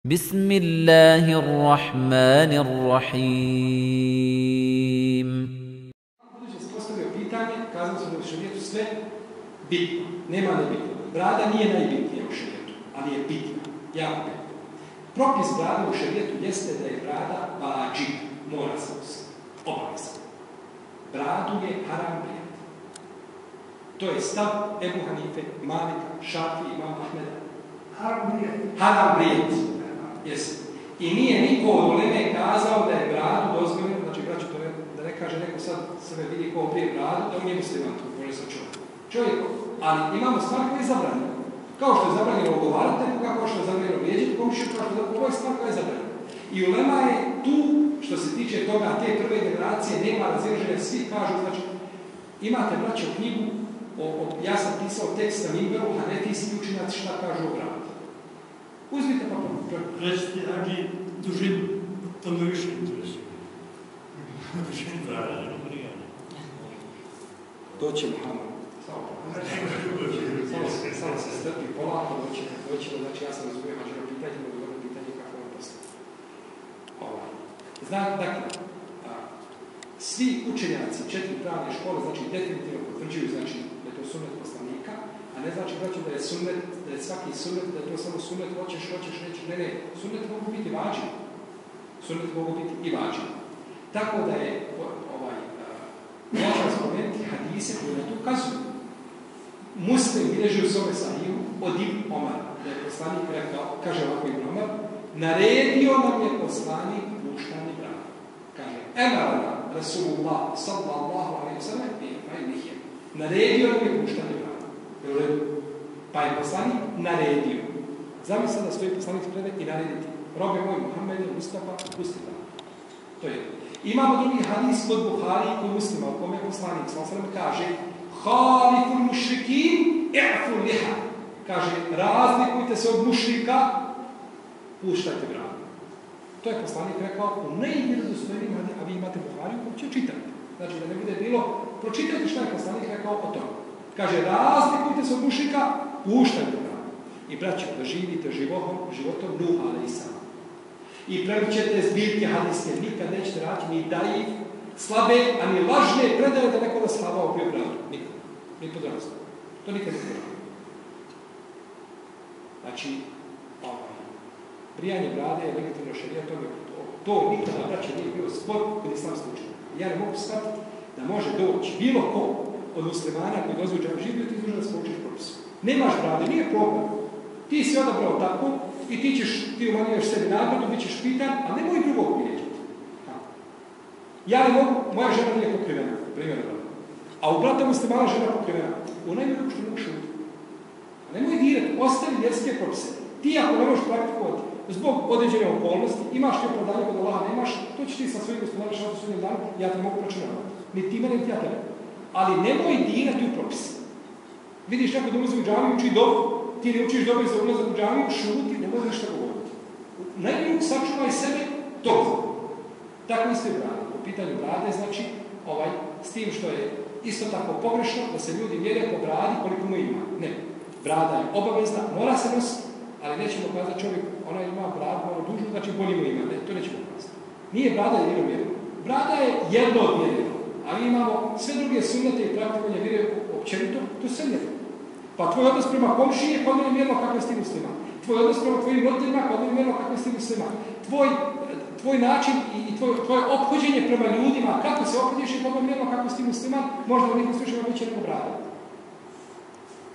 بسم الله الرحمن الرحيم. Budući se postavio pitanje, kazali smo da u šerijetu sve bitno, nema nebitno. Brada nije najbitnija u šerijetu, ali je bitna, jako bitna. Propis brade u šerijetu jeste da je brada vađib, mora se nositi, obavezno. Bradu je haram brijati. To je stav Ebu Hanife, Malika, Šafi, Imam Ahmeda. Haram brijati. Jeste. I nije niko od uleme kazao da je bradu dozvoljeno, znači braću, to da ne kaže neko sad sebe vidi ko prije bradu, da on nije musliman, to može sa čovjek. Ali imamo stvar koja je zabranjena. Kao što je zabranjeno ogovarati nekoga, kao što je zabranjeno vrijeđati komšiju, kao što je ovo je stvar koja je zabranjena. I ulema je tu, što se tiče toga, te prve generacije, nema razilaženja, svi kažu, znači, imate, braćo, knjigu, ja sam pisao tekst na Mimberu, hanefijski učenjaci šta kažu o bradu. Uzmite pa Recite, Agi, dužinu, to me više interesuje. Dužinu brada, ne mogu. Doći Muhammed. Samo se strpi polako, doći, znači ja sam razumio hađero pitanje, nego dobro pitanje kako vam postaviti. Dakle, svi učenjaci četiri pravne škole, znači definitivno potvrđuju, znači da je to sunnet poslanika, a ne znači da je sunnet, da je svaki sunnet, da je to samo sunnet, hoćeš, nećeš, ne, sunnet mogu biti vađi. Sunnet mogu biti i vađi. Tako da je, možda spomenuti hadise koji na to ukazuju. Muslim bilježi u svome sahiju od Ibn Omara, da je poslanik rekao, kaže ovako Ibn Omar, naredio nam je poslanik puštanje brada. Kaže, emarana Rasulullah sallallahu alaihi wa sallam i fajnihje. Naredio nam je puštanje brada. Pa je poslanik naredio. Zamisli da stoji poslanik sprede i narediti. Robe moj Muhammede, Mustafa, pusti brada. To je. Imamo drugi hadis kod Buhari i kod Muslima, u kome poslanik sallam kaže Haliful mušrikin, i'fu liha. Kaže, razlikujte se od mušrika, puštajte bradu. To je poslanik rekao u najvjerodostojnijim hadisima, a vi imate Buhariju, koji će čitati. Znači, da ne bude bilo, pročitajte što je poslanik rekao o tome. Kaže, razlikujte se od mušrika, puštajte bradu. I braćo, da živite životom Nuha alejhiselam. I pravit ćete zbirke hadijske, nikad nećete raditi ni daji, slabe, a ni lažne predaje da neko da slava opio bradu. Nikad. Ni pod razlog. To nikad ne treba. Znači, brijanje brade je legitimno šerijatom. To nikada, braće, nije bio spor kod islamskog učenja. Ja ne mogu shvatiti da može doći bilo ko od muslimana koji dolazi u džamiju živio, ti izlužen da se poučiš propisu. Nemaš brade, nije problem. Ti si odabrao tako i ti umanjuješ sebi nagradu, bit ćeš pitan, a nemoj drugog prijeđati. Ja ne mogu, moja žena nije pokrivena, primjerno. A u brata muslimana žena pokrivena. U najmjeru što ne mogu šuti. A nemoj dirati, ostavi vjerske propise. Ti ako ne možeš praktikovati zbog određene okolnosti, imaš ti opravdanje kod Allaha, nemaš, to ćeš ti sa svojim gospodarom šalati sudnjem danu, ja te mogu pročinavati. Ni ti mene, ni ja tebe. Ali nemoj dirati u propise. Vidiš neko da ulazi u džamiju, uči dobro, ti ne učiš dobro za ulazak u džamiju, šuti, ne možeš ništa govoriti. Najmjeru sačuvaj sebe dobro. Tako isto je brade. U pitanju brade, znači, s tim što je isto tako pogrešno da se ljudi mjere po bradi koliko mu ima. Ne. Brada je obavezna, mora se nositi, ali nećemo kazati čovjek, ona ima bradu, malo dužu, znači bolje mu ima. Ne, to nećemo kazati. Nije brada jedino mjerilo. Brada je jedno od mjerila, ali imamo sve druge sunnete i praktikovanje vjere općenito, to sve mjerilo. Pa tvoj odnos prema komšiji je kod mene mjerilo kakve si ti musliman. Tvoj odnos prema tvojim roditeljima kod mene mjerilo kakve si ti musliman. Tvoj način i tvoje ophođenje prema ljudima, kako se ophođeš je kod mene mjerilo kakve si ti musliman, možda u nekim slučajima biće neko brada.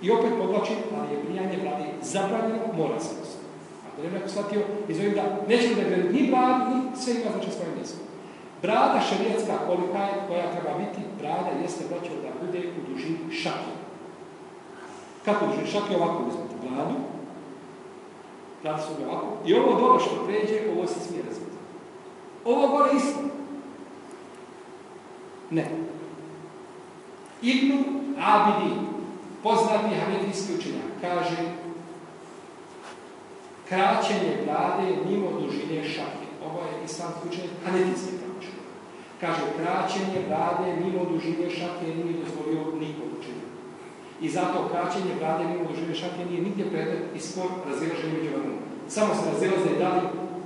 I opet podlačim, ali je brijanje brade zabranjeno, mora se nositi. Ako ne neko shvatio, izvojim da nećemo da gledati ni bradu, ni sve ima znači svoje mjesto. Brada šerijatska kolika je, koja treba biti, brada jeste braćo da bude u dužini šake. Kako dužini šake? Ovako uzmete bradu, brada su ovako, i ovo dobro što pređe, ovo se smije razviti. Ovo gore isto. Ne. Ibn Abidin, poznati hanefijski učenjak, kaže kraćenje brade mimo dužine šake. Ovo je islamski učenjak, hanefijski učenjak. Kaže kraćenje brade mimo dužine šake nije dozvolio nikog učenjaka. I zato kraćenje brade mimo dužine šake nije nigdje predmet i spor razilaženja među vremena. Samo se razilaze da li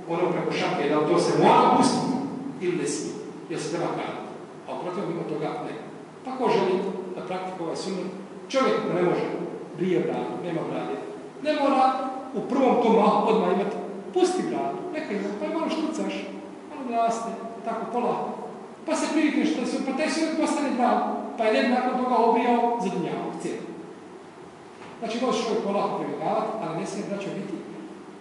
ono preko šake, da li to se mora pustiti ili ne smije, jer se treba kazati. A uprotiv mimo toga ne. Pa ko želi da praktikuje ovaj sunnet, čovjek ne može, brije bradu, nema brade. Ne mora u prvom tom mahu odmah imati, pusti bradu, neka ima, pa je malo štucaš, malo raste, tako polako. Pa se privikneš, pa taj sunnet postane brad, pa je ne nakon toga obrijao za dunjavog cijelu. Znači, možeš čovjek polako privikavati, ali ne smije braćo biti.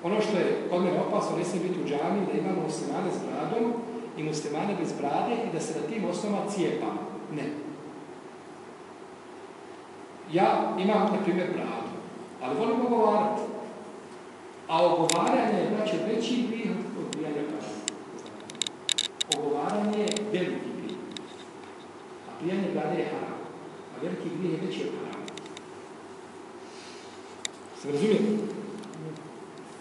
Ono što je kod mene opasno, ne smije biti u džami da imamo muslimane s bradom i muslimane bez brade i da se na tim osnovama cijepa. Ne. Ja imam, na primjer, bradu, ali volim ogovarati. A ogovaranje je, znači, veći grijeh od odbijanja brade. Ogovaranje je veliki grijeh. A bijanje brade je haram. A veliki grijeh je veći od harama. Se razumijete?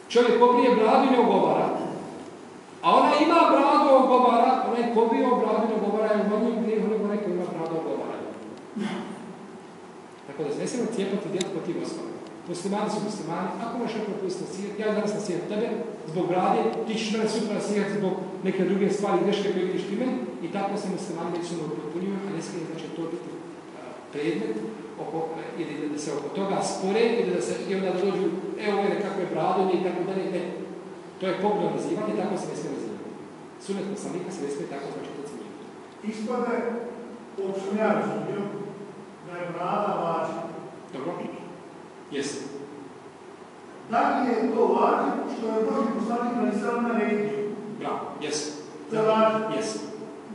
Čovjek obrije bradu i ne ogovara. A ona ima bradu i ogovara, onaj ko bio bradu i ne ogovara je u manjem grijehu nego neko ima bradu i ogovara. Tako da se ne smijemo cijepati djeti po tim osnovama. Muslimani su muslimani, ako možeš neko pustiti nasijeti, ja danas nasijetim tebe zbog brade, ti ćeš mene sutra nasijeti zbog neke druge stvari, greške koje vidiš ti meni i tako se muslimani međusobno potpunjuju, a ne smije znači to biti predmet ili da se oko toga spore ili da se i onda dođu, evo ovo je nekakve bradonje i tako dalje, ne. To je pogledno nazivanje, tako se ne smije nazivati. Sunnet poslanika se ne smije tako znači to cijeniti. Ispade od sunjačenja da je brada vađa. Dobro? Jeste. Da li je to vađa što je Boži poslanik napisao na religiju? Bravo, jeste. To je vađa? Jeste.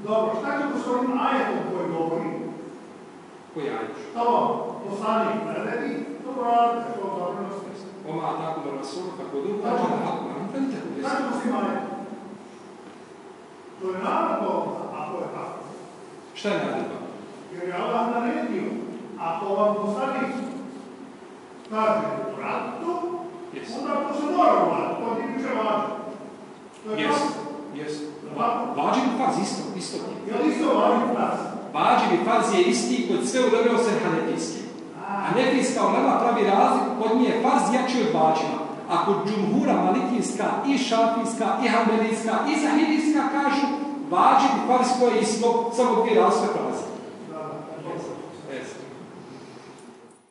Dobro, šta će to s ovim ajetom koji govori? Koji ajet? Što poslanik naredi, to vrate, što zapravo sve. Oma tako da rasulu, kako drugo, kaže na haku, na tako Šta jeste. ćemo s tim ajetom? To je naravno, ako je tako. Šta je naredba? Jer je Allah naredio, ako vam poslanik kaže vrati to, onda to se mora vrati, to ti više vađa. Jeste. Jeste. Vađi bi farz isto. Je li isto vađi farz? Vađi bi farz je isti kod sve udobrio se hanefijski. Hanefijska ulema pravi razliku, kod nje je farz jači od vađima. A kod džumhura malikijska i šafijska i hanbelijska i zahidijska kažu vađi bi farz koje je isto, samo dvije različite